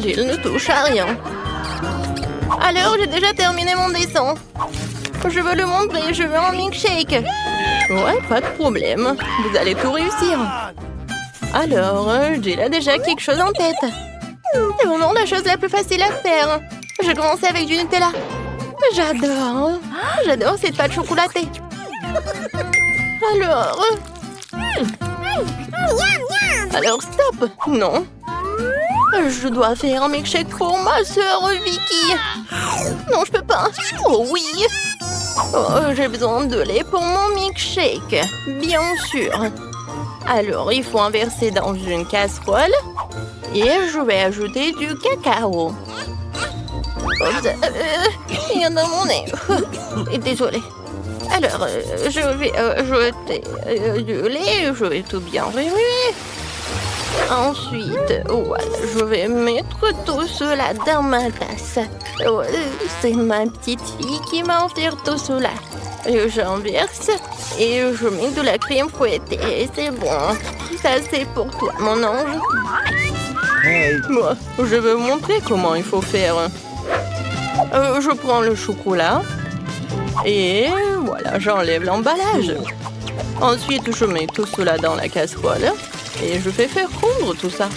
Jill ne touche à rien. Alors, j'ai déjà terminé mon dessin. Je veux le montrer, je veux un milkshake. Ouais, pas de problème. Vous allez tout réussir. Alors, Jill a déjà quelque chose en tête. C'est vraiment la chose la plus facile à faire. Je vais commencer avec du Nutella. J'adore. J'adore cette pâte chocolatée. Alors, stop. Non. Je dois faire un milkshake pour ma sœur Vicky. Non, je peux pas. Oh oui. Oh, j'ai besoin de lait pour mon milkshake. Bien sûr. Alors, il faut inverser dans une casserole. Et je vais ajouter du cacao. Oups, il y en a dans mon nez. Désolée. Alors, je vais ajouter du lait. Je vais tout bien remuer. Ensuite, voilà, je vais mettre tout cela dans ma tasse. C'est ma petite fille qui m'a offert tout cela. J'inverse et je mets de la crème fouettée. C'est bon. Ça, c'est pour toi, mon ange. Moi, je vais vous montrer comment il faut faire. Je prends le chocolat et voilà, j'enlève l'emballage. Ensuite, je mets tout cela dans la casserole. Et je vais faire fondre tout ça.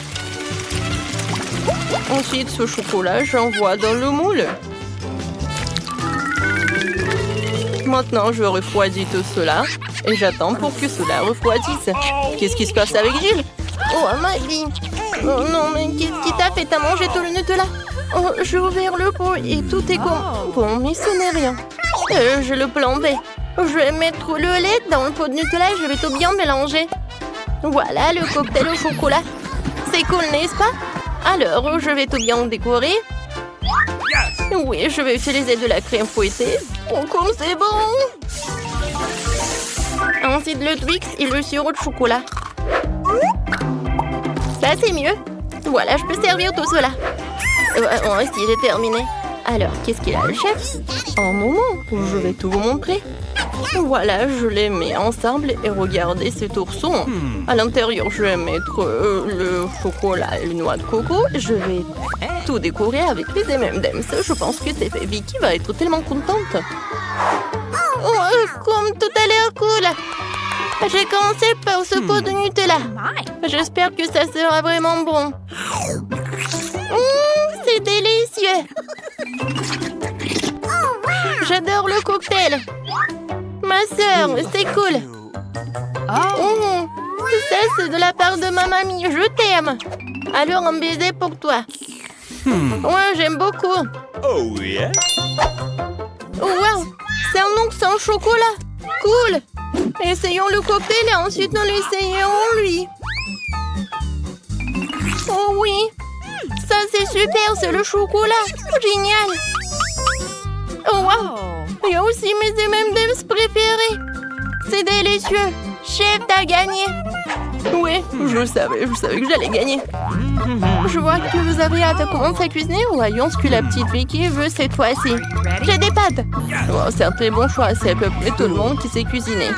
Ensuite, ce chocolat, j'envoie dans le moule. Maintenant, je refroidis tout cela. Et j'attends pour que cela refroidisse. Qu'est-ce qui se passe avec Jill? Oh, ma vie. Oh non, mais qu'est-ce qui t'a fait? T'as mangé tout le Nutella? Oh, j'ai ouvert le pot et tout est bon, mais ce n'est rien. J'ai le plan B. Je vais mettre le lait dans le pot de Nutella et je vais tout bien mélanger. Voilà le cocktail au chocolat. C'est cool, n'est-ce pas? Alors, je vais tout bien décorer. Oui, je vais utiliser de la crème fouettée. Oh, comme c'est bon! Ensuite, le Twix et le sirop de chocolat. Ça, c'est mieux. Voilà, je peux servir tout cela. Moi aussi, j'ai terminé. Alors, qu'est-ce qu'il a, le chef? Un moment, je vais tout vous montrer. Voilà, je les mets ensemble et regardez cet ourson. À l'intérieur, je vais mettre le chocolat et le noix de coco. Je vais tout décorer avec les M&M's. Je pense que c'est fait. Vicky va être tellement contente. Oh, comme tout a l'air cool. J'ai commencé par ce pot de Nutella. J'espère que ça sera vraiment bon. C'est délicieux. J'adore le cocktail. Ma sœur, c'est cool. Ça, c'est de la part de ma mamie. Je t'aime. Alors, un baiser pour toi. Ouais, j'aime beaucoup. Oh yeah. Wow, c'est un ours en chocolat. Cool. Essayons le cocktail et ensuite nous l'essayerons lui. Oh oui. Ça, c'est super. C'est le chocolat. Génial. Oh wow. Il y a aussi mes M&M's préférés. C'est délicieux. Chef, t'as gagné. Oui, je savais que j'allais gagner. Je vois que vous avez hâte de commencer à cuisiner. Voyons ce que la petite Vicky veut cette fois-ci. J'ai des pâtes. Oh, c'est un très bon choix. C'est à peu près tout le monde qui sait cuisiner.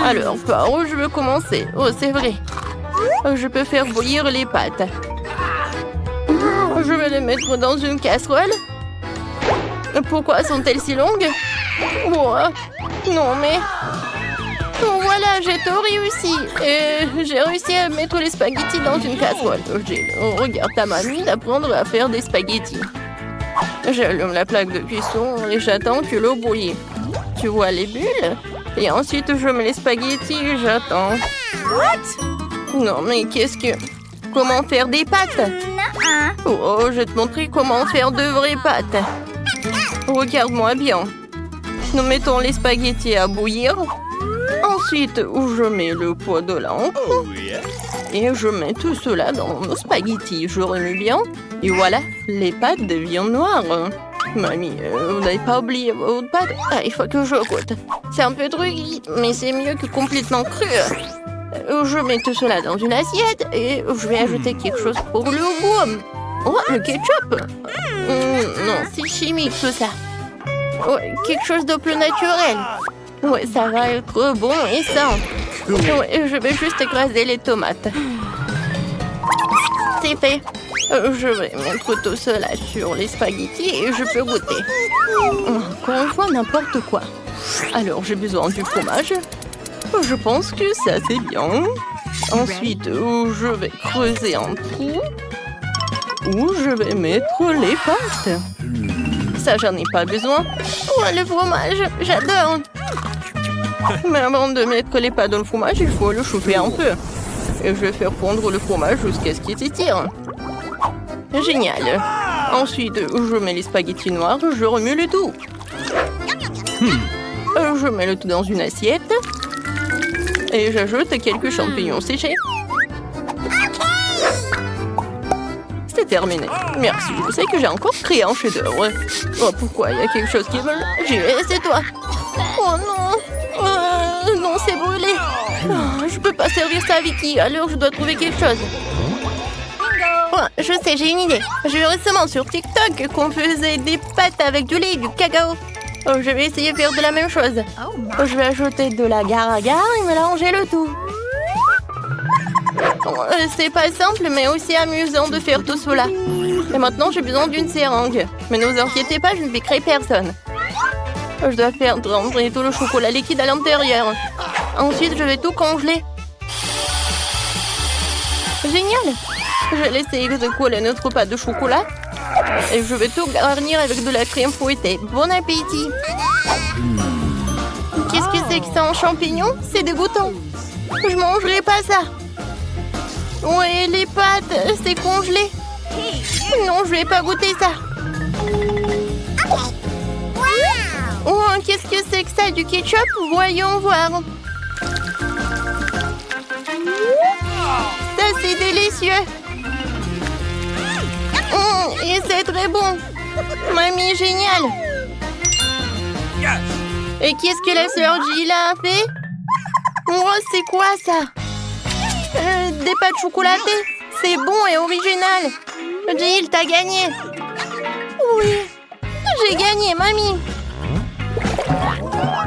Alors, par où je veux commencer? Oh, c'est vrai. Je peux faire bouillir les pâtes. Je vais les mettre dans une casserole. Pourquoi sont-elles si longues? Oh, non, mais... Oh, voilà, j'ai tout réussi. Et j'ai réussi à mettre les spaghettis dans une casserole. Regarde ta mamie d'apprendre à faire des spaghettis. J'allume la plaque de cuisson et j'attends que l'eau bouille. Tu vois les bulles? Et ensuite, je mets les spaghettis et j'attends. What? Non, mais qu'est-ce que... Comment faire des pâtes? Oh, je vais te montrer comment faire de vraies pâtes. Regarde-moi bien. Nous mettons les spaghettis à bouillir. Ensuite, je mets le pot de l'encre. Et je mets tout cela dans nos spaghettis. Je remue bien. Et voilà, les pâtes deviennent noires. Mamie, vous n'avez pas oublié vos pâtes? Ah, il faut que je goûte. C'est un peu truc, mais c'est mieux que complètement cru. Je mets tout cela dans une assiette et je vais ajouter quelque chose pour le goût. Oh, le ketchup. Non, c'est chimique tout ça. Ouais, quelque chose de plus naturel. Ouais, ça va être bon et sain. Ouais, je vais juste écraser les tomates. C'est fait. Je vais mettre tout cela sur les spaghettis et je peux goûter. Encore une fois, n'importe quoi. Alors, j'ai besoin du fromage. Je pense que ça, c'est bien. Ensuite, je vais creuser un trou où je vais mettre les pâtes. Ça, j'en ai pas besoin. Oh, le fromage, j'adore. Mais avant de mettre les pâtes dans le fromage, il faut le chauffer un peu. Et je vais faire fondre le fromage jusqu'à ce qu'il s'étire. Génial. Ensuite, je mets les spaghettis noirs, je remue le tout. Je mets le tout dans une assiette. Et j'ajoute quelques champignons séchés. C'est terminé. Merci, je sais que j'ai encore créé un chef-d'œuvre. Oh, pourquoi il y a quelque chose qui vole? J'y vais, c'est toi. Oh non. Non, c'est brûlé. Oh, je peux pas servir ça à Vicky, alors je dois trouver quelque chose. Oh, je sais, j'ai une idée. J'ai vu récemment sur TikTok qu'on faisait des pâtes avec du lait et du cacao. Oh, je vais essayer de faire de la même chose. Je vais ajouter de l'agar-agar et mélanger le tout. C'est pas simple, mais aussi amusant de faire tout cela. Et maintenant, j'ai besoin d'une seringue. Mais ne vous inquiétez pas, je ne piquerai personne. Je dois faire rentrer tout le chocolat liquide à l'intérieur. Ensuite, je vais tout congeler. Génial! Je vais laisser de coller notre pâte de chocolat. Et je vais tout garnir avec de la crème fouettée. Bon appétit! Qu'est-ce que c'est que ça en champignons? C'est dégoûtant. Je mangerai pas ça. Ouais, les pâtes, c'est congelé. Non, je vais pas goûter ça. Oh, qu'est-ce que c'est que ça? Du ketchup? Voyons voir. Ça, c'est délicieux. Et c'est très bon. Mamie, génial. Et qu'est-ce que la sœur Jill a fait? Oh, c'est quoi ça? Des pâtes chocolatées. C'est bon et original. Jill, t'as gagné. Oui, j'ai gagné, mamie.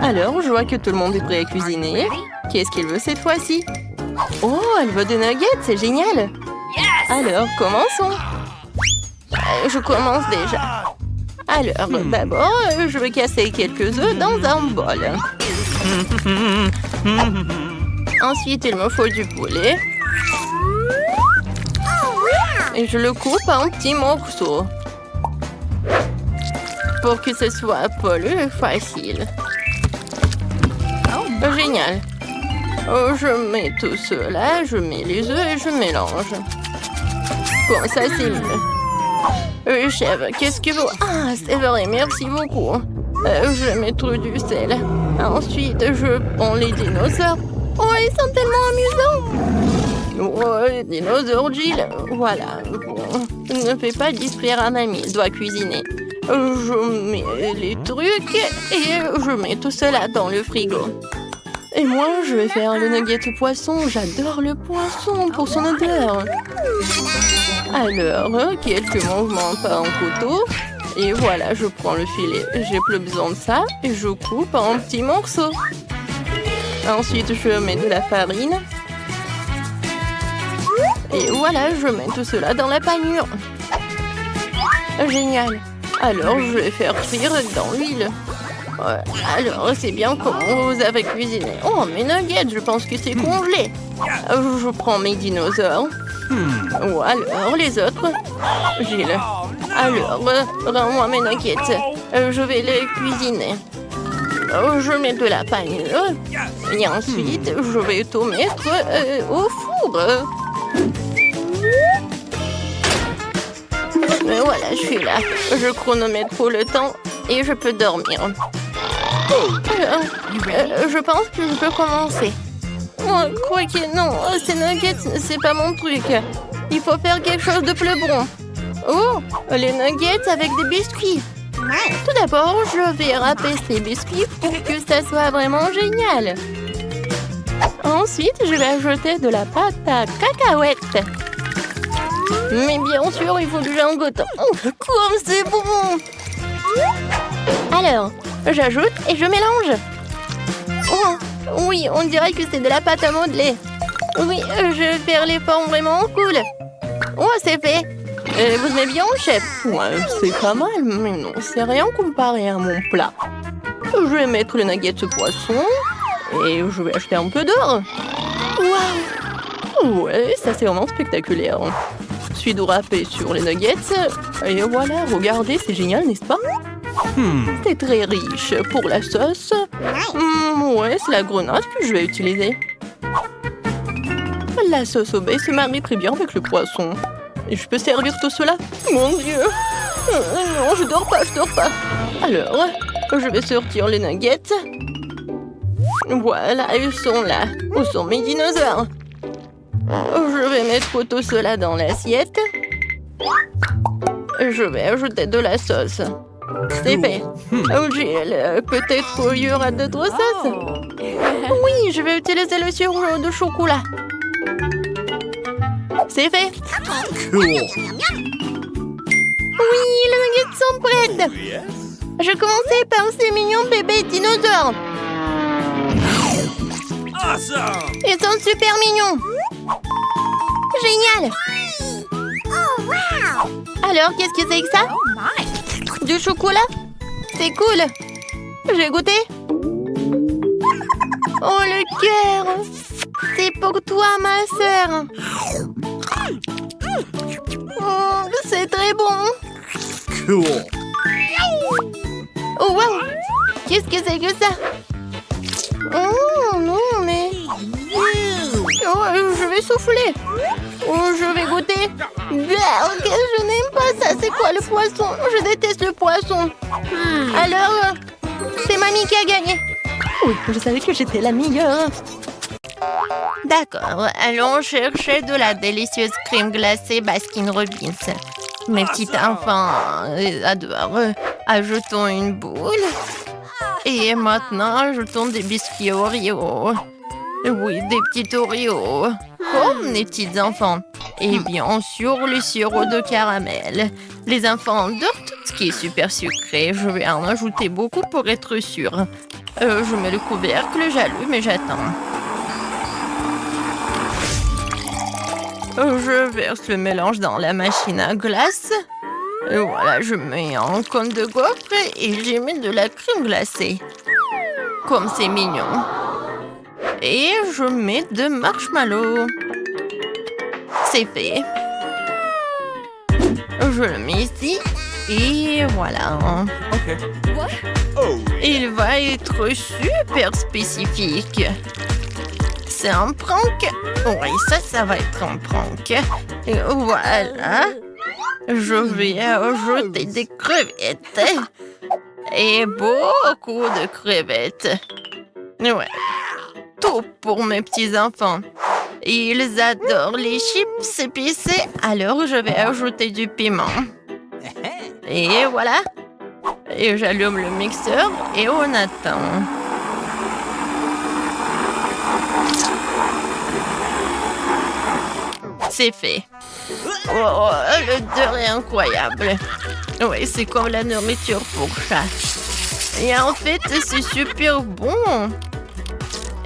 Alors, je vois que tout le monde est prêt à cuisiner. Qu'est-ce qu'il veut cette fois-ci? Oh, elle veut des nuggets, c'est génial. Alors, commençons. Je commence déjà. Alors, d'abord, je vais casser quelques œufs dans un bol. Ensuite, il me faut du poulet. Et je le coupe en petits morceaux. Pour que ce soit plus facile. Génial. Je mets tout cela, je mets les œufs et je mélange. Bon, ça c'est mieux. Chef, qu'est-ce que vous... Ah, c'est vrai, merci beaucoup. Je vais mettre du sel. Ensuite, je prends les dinosaures. Oh, ils sont tellement amusants. Oh, les dinosaures, Jill. Voilà. Bon, ne fais pas distraire un ami, il doit cuisiner. Je mets les trucs et je mets tout cela dans le frigo. Et moi, je vais faire le nugget de poisson. J'adore le poisson pour son odeur. Alors, quelques mouvements par un couteau. Et voilà, je prends le filet. J'ai plus besoin de ça. Et je coupe en petits morceaux. Ensuite, je mets de la farine. Et voilà, je mets tout cela dans la panure. Génial. Alors, je vais faire cuire dans l'huile. Alors, c'est bien comment vous avez cuisiné. Oh, mes nuggets, je pense que c'est congelé. Je prends mes dinosaures. Ou alors, les autres. Gilles. Alors, rends-moi mes nuggets. Je vais les cuisiner. Je mets de la panure. Et ensuite, je vais tout mettre au four. Et voilà, je suis là. Je chronomètre le temps et je peux dormir. Je pense que je peux commencer. Oh, quoi que non, ces nuggets, c'est pas mon truc. Il faut faire quelque chose de plus bon. Oh, les nuggets avec des biscuits. Tout d'abord, je vais râper ces biscuits pour que ça soit vraiment génial. Ensuite, je vais ajouter de la pâte à cacahuètes. Mais bien sûr, il faut que j'en goûte. Oh, comme c'est bon! Alors, j'ajoute et je mélange. Oh, oui, on dirait que c'est de la pâte à modeler. Oui, je vais faire les formes vraiment cool. Oh, c'est fait. Vous aimez bien, chef? Ouais, c'est pas mal, mais non, c'est rien comparé à mon plat. Je vais mettre le nugget de poisson et je vais acheter un peu d'or. Waouh! Ouais, ça c'est vraiment spectaculaire. Suis de râper sur les nuggets. Et voilà, regardez, c'est génial, n'est-ce pas? C'est très riche. Pour la sauce, ouais, c'est la grenade que je vais utiliser. La sauce au bait se marie très bien avec le poisson. Et je peux servir tout cela? Mon Dieu! Non, je dors pas. Alors, je vais sortir les nuggets. Voilà, ils sont là. Où sont mes dinosaures? Je vais mettre tout cela dans l'assiette. Je vais ajouter de la sauce. C'est fait. Oh, Jill, peut-être il y aura d'autres sauces? Oui, je vais utiliser le sirop de chocolat. C'est fait. Cool. Oui, les nuggets sont prêtes. Je commençais par ces mignons bébés dinosaures. Awesome. Ils sont super mignons. Génial. Alors, qu'est-ce que c'est que ça? Du chocolat? C'est cool. J'ai goûté. Oh, le cœur. C'est pour toi, ma sœur. Oh, c'est très bon. Cool. Oh, wow. Qu'est-ce que c'est que ça? Oh, non, mais... Oh, je vais souffler. Oh, je vais goûter. Je n'aime pas ça. C'est quoi le poisson? Je déteste le poisson. Alors, c'est mamie qui a gagné. Oui, je savais que j'étais la meilleure. D'accord, allons chercher de la délicieuse crème glacée Baskin Robbins. Mes petits enfants adorent. Ajoutons une boule. Et maintenant, ajoutons des biscuits Oreo. Oui, des petits Oreos. Comme les petits enfants. Et bien sûr, le sirop de caramel. Les enfants adorent tout ce qui est super sucré. Je vais en ajouter beaucoup pour être sûre. Je mets le couvercle, j'allume et j'attends. Je verse le mélange dans la machine à glace. Et voilà, je mets un cône de gaufre et j'y mets de la crème glacée. Comme c'est mignon. Et je mets de marshmallow. C'est fait. Je le mets ici. Et voilà. Okay. What? Oh. Il va être super spécifique. C'est un prank. Oui, ça va être un prank. Et voilà. Je vais ajouter des crevettes. Et beaucoup de crevettes. Ouais. Tout pour mes petits-enfants. Ils adorent les chips épicés, alors je vais ajouter du piment. Et voilà. Et j'allume le mixeur et on attend. C'est fait. Oh, l'odeur est incroyable. Oui, c'est comme la nourriture pour chat. Et en fait, c'est super bon.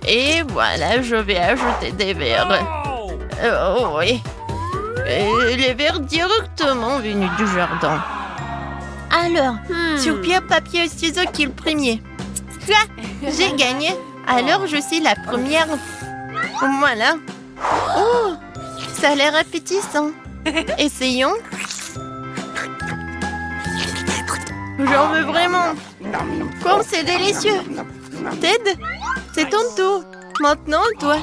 Et voilà, je vais ajouter des verres. Oh oui. Et les verres directement venus du jardin. Alors, sur pierre, papier, ciseaux, qui est le premier? J'ai gagné. Alors, je suis la première. Voilà. Oh, ça a l'air appétissant. Essayons. J'en veux vraiment. Comme c'est délicieux. Ted, c'est ton tour. Maintenant, toi.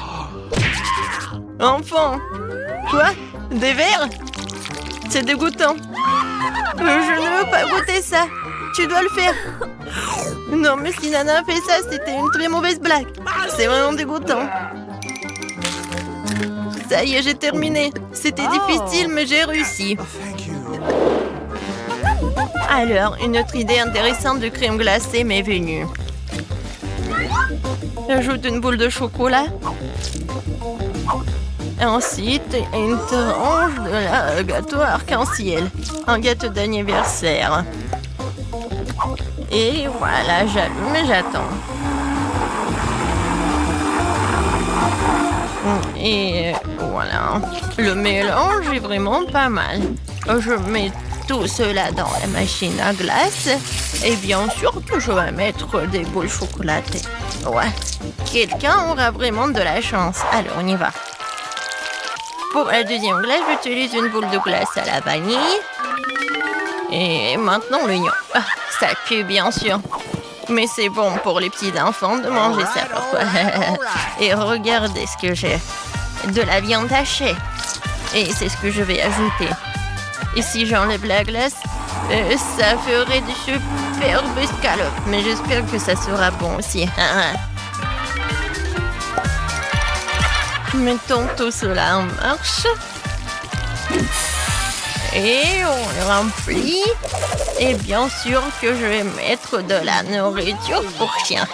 Enfant. Quoi? Des verres? C'est dégoûtant. Je ne veux pas goûter ça. Tu dois le faire. Non, mais si Nana a fait ça, c'était une très mauvaise blague. C'est vraiment dégoûtant. Ça y est, j'ai terminé. C'était difficile, mais j'ai réussi. Alors, une autre idée intéressante de crème glacée m'est venue. J'ajoute une boule de chocolat. Ensuite, une tranche de la gâteau arc-en-ciel. Un gâteau d'anniversaire. Et voilà, j'allume et j'attends. Et voilà. Le mélange est vraiment pas mal. Je mets tout cela dans la machine à glace. Et bien sûr que je vais mettre des boules chocolatées. Ouais, quelqu'un aura vraiment de la chance. Alors, on y va. Pour la deuxième glace, j'utilise une boule de glace à la vanille. Et maintenant, l'oignon. Ah, ça pue, bien sûr. Mais c'est bon pour les petits enfants de manger ça parfois. Et regardez ce que j'ai. De la viande hachée. Et c'est ce que je vais ajouter. Et si j'enlève la glace, ça ferait de superbes escalopes. Mais j'espère que ça sera bon aussi. Mettons tout cela en marche. Et on le remplit. Et bien sûr que je vais mettre de la nourriture pour chiens.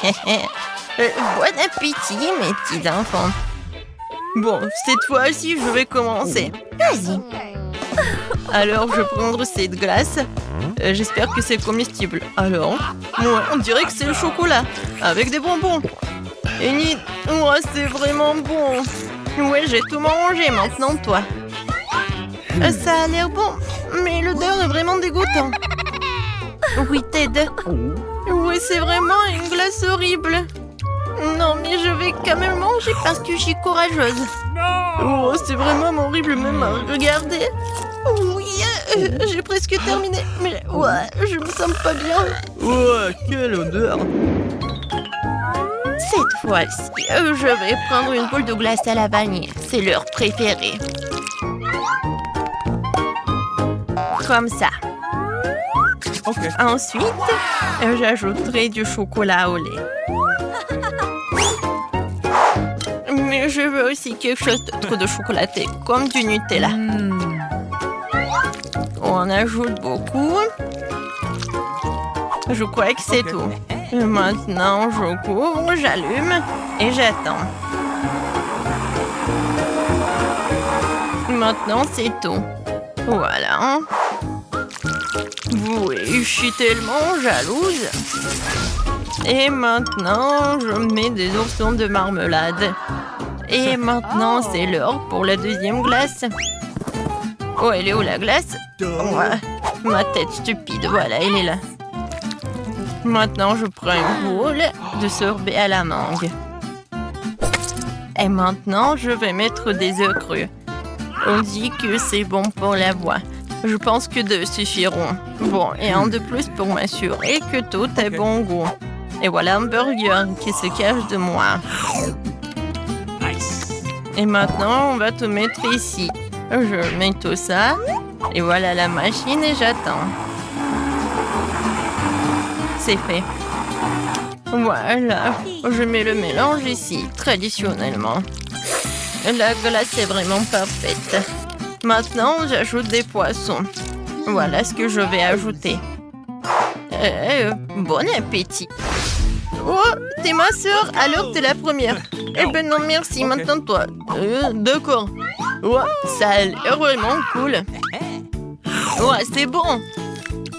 Bon appétit, mes petits enfants. Bon, cette fois-ci, je vais commencer. Vas-y. Alors, je vais prendre cette glace. J'espère que c'est comestible. Alors, ouais, on dirait que c'est le chocolat, avec des bonbons. Et ouais, c'est vraiment bon. Ouais, j'ai tout mangé maintenant, toi. Ça a l'air bon, mais l'odeur est vraiment dégoûtante. Oui, Ted. Oui, c'est vraiment une glace horrible. Non, mais je vais quand même manger parce que je suis courageuse. Oh, c'est vraiment horrible même à regarder. Oui, j'ai presque terminé. Mais ouais, je me sens pas bien. Ouais, quelle odeur. Cette fois-ci, je vais prendre une boule de glace à la vanille. C'est leur préféré. Comme ça. Okay. Ensuite, j'ajouterai du chocolat au lait. Mais je veux aussi quelque chose d'autre de chocolaté, comme du Nutella. On ajoute beaucoup. Je crois que c'est tout. Et maintenant, je couvre, j'allume et j'attends. Maintenant, c'est tout. Voilà. Oui, je suis tellement jalouse. Et maintenant, je mets des oursons de marmelade. Et maintenant, c'est l'heure pour la deuxième glace. Oh, elle est où la glace? Ouais, ma tête stupide, voilà, elle est là. Maintenant, je prends une boule de sorbet à la mangue. Et maintenant, je vais mettre des œufs crus. On dit que c'est bon pour la voix. Je pense que 2 suffiront. Bon, et un de plus pour m'assurer que tout est bon goût. Et voilà un burger qui se cache de moi. Et maintenant, on va tout mettre ici. Je mets tout ça. Et voilà la machine et j'attends. C'est fait. Voilà. Je mets le mélange ici, traditionnellement. La glace est vraiment parfaite. Maintenant, j'ajoute des poissons. Voilà ce que je vais ajouter. Bon appétit. Oh, t'es ma sœur, alors t'es la première. Eh ben non, merci, maintenant toi. D'accord. Ouais, ça a l'air vraiment cool. Ouais, c'est bon.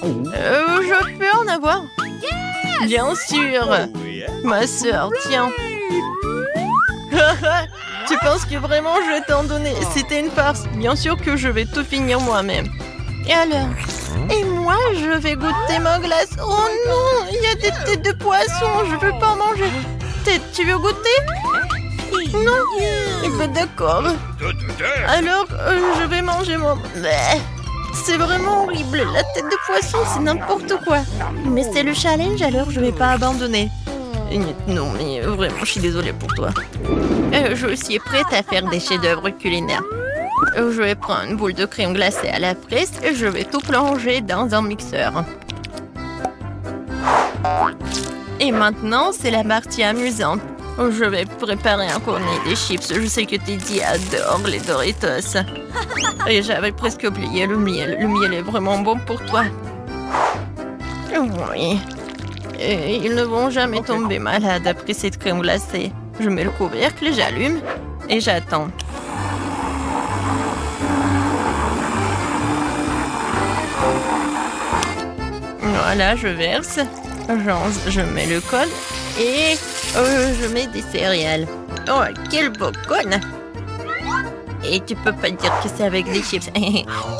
Je peux en avoir? Bien sûr. Ma sœur, tiens. Tu penses que vraiment je vais t'en donner? C'était une farce. Bien sûr que je vais tout finir moi-même. Et alors? Et moi, je vais goûter ma glace. Oh non, il y a des têtes de poisson. Je veux pas en manger. Tu veux goûter? Non? Eh ben d'accord. Alors, je vais manger mon... C'est vraiment horrible. La tête de poisson, c'est n'importe quoi. Mais c'est le challenge, alors je vais pas abandonner. Non, mais vraiment, je suis désolée pour toi. Je suis prête à faire des chefs-d'œuvre culinaires. Je vais prendre une boule de crème glacée à la fraise et je vais tout plonger dans un mixeur. Et maintenant, c'est la partie amusante. Je vais préparer un cornet des chips. Je sais que Teddy adore les Doritos. Et j'avais presque oublié le miel. Le miel est vraiment bon pour toi. Oui. Et ils ne vont jamais tomber malades après cette crème glacée. Je mets le couvercle, j'allume et j'attends. Voilà, je verse. Je mets le col et je mets des céréales. Oh, quel beau cône! Et tu peux pas dire que c'est avec des chips.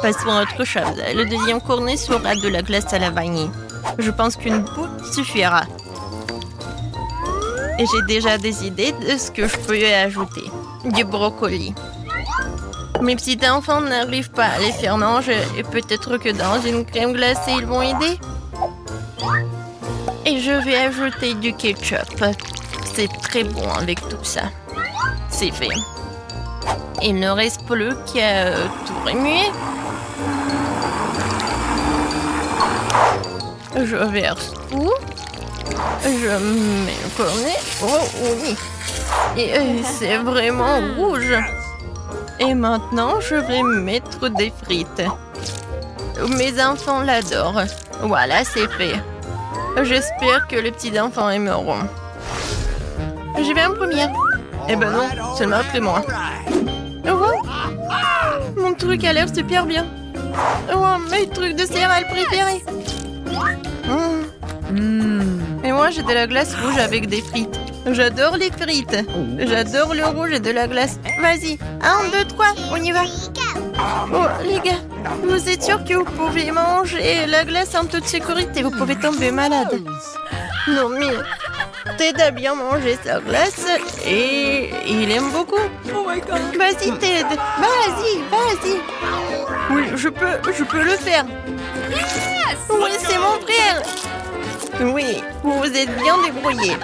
Passons à autre chose. Le deuxième cornet sera de la glace à la vanille. Je pense qu'une boule suffira. Et j'ai déjà des idées de ce que je peux y ajouter. Du brocoli. Mes petits enfants n'arrivent pas à les faire manger et peut-être que dans une crème glacée, ils vont aider. Et je vais ajouter du ketchup. C'est très bon avec tout ça. C'est fait. Il ne reste plus qu'à tout remuer. Je verse tout. Je mets le cornet. Oh oui. Et c'est vraiment rouge. Et maintenant, je vais mettre des frites. Mes enfants l'adorent. Voilà, c'est fait. J'espère que les petits enfants aimeront. J'y vais en première. Eh ben non, seulement après moi. Oh, mon truc a l'air super bien. Oh, mes trucs de céréales préférés. Et moi, j'ai de la glace rouge avec des frites. J'adore les frites. J'adore le rouge et de la glace. Vas-y, 1, 2, 3, on y va. Oh, les gars, vous êtes sûrs que vous pouvez manger la glace en toute sécurité? Vous pouvez tomber malade. Non, mais Ted a bien mangé sa glace et il aime beaucoup. Oh my god. Vas-y, Ted. Vas-y. Oui, je peux le faire. Oui, c'est mon frère. Oui, vous vous êtes bien débrouillés.